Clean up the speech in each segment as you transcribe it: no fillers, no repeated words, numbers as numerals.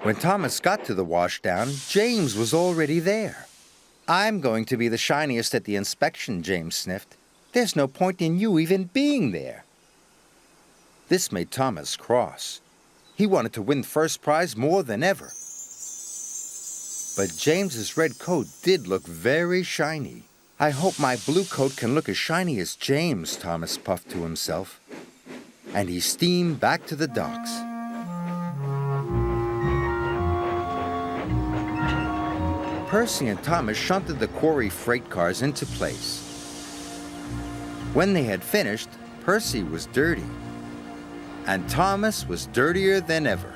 When Thomas got to the washdown, James was already there. "I'm going to be the shiniest at the inspection," James sniffed. "There's no point in you even being there." This made Thomas cross. He wanted to win first prize more than ever. But James's red coat did look very shiny. "I hope my blue coat can look as shiny as James," Thomas puffed to himself. And he steamed back to the docks. Percy and Thomas shunted the quarry freight cars into place. When they had finished, Percy was dirty, and Thomas was dirtier than ever.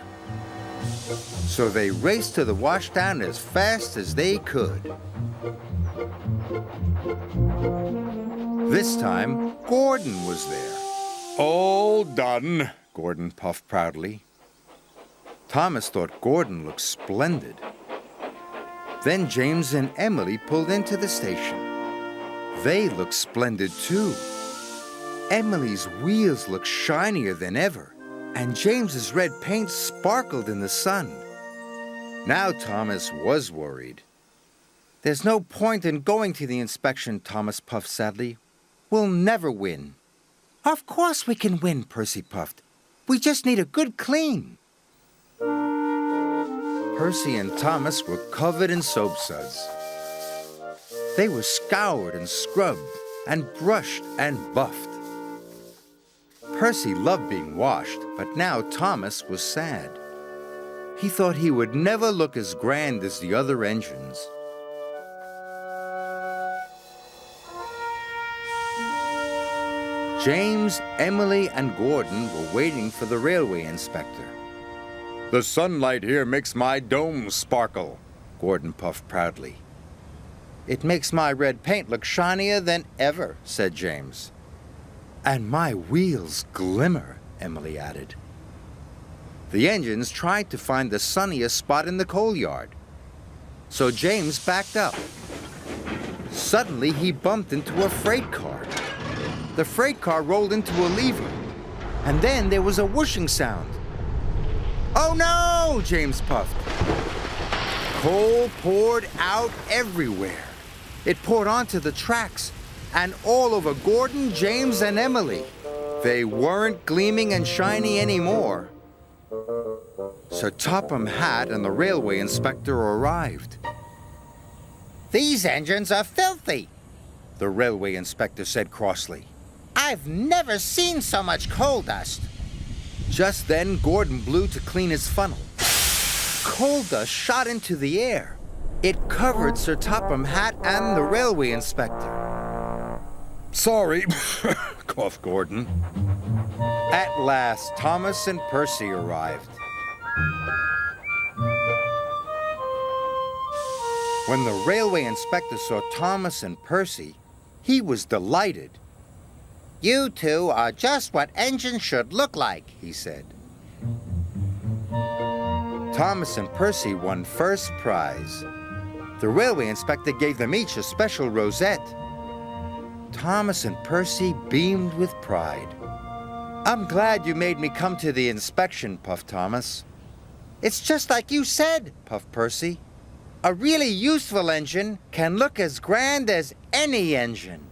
So they raced to the washdown as fast as they could. This time, Gordon was there. "All done," Gordon puffed proudly. Thomas thought Gordon looked splendid. Then James and Emily pulled into the station. They looked splendid too. Emily's wheels looked shinier than ever, and James's red paint sparkled in the sun. Now Thomas was worried. "There's no point in going to the inspection," Thomas puffed sadly. "We'll never win." "Of course we can win," Percy puffed. "We just need a good clean." Percy and Thomas were covered in soap suds. They were scoured and scrubbed and brushed and buffed. Percy loved being washed, but now Thomas was sad. He thought he would never look as grand as the other engines. James, Emily, and Gordon were waiting for the railway inspector. "The sunlight here makes my dome sparkle," Gordon puffed proudly. "It makes my red paint look shinier than ever," said James. "And my wheels glimmer," Emily added. The engines tried to find the sunniest spot in the coal yard. So James backed up. Suddenly he bumped into a freight car. The freight car rolled into a lever, and then there was a whooshing sound. "Oh no!" James puffed. Coal poured out everywhere. It poured onto the tracks and all over Gordon, James, and Emily. They weren't gleaming and shiny anymore. Sir Topham Hatt and the railway inspector arrived. "These engines are filthy," the railway inspector said crossly. "I've never seen so much coal dust." Just then, Gordon blew to clean his funnel. Coal dust shot into the air. It covered Sir Topham Hatt and the railway inspector. "Sorry," coughed Gordon. At last, Thomas and Percy arrived. When the railway inspector saw Thomas and Percy, he was delighted. "You two are just what engines should look like," he said. Thomas and Percy won first prize. The railway inspector gave them each a special rosette. Thomas and Percy beamed with pride. "I'm glad you made me come to the inspection," puffed Thomas. "It's just like you said," puffed Percy. "A really useful engine can look as grand as any engine."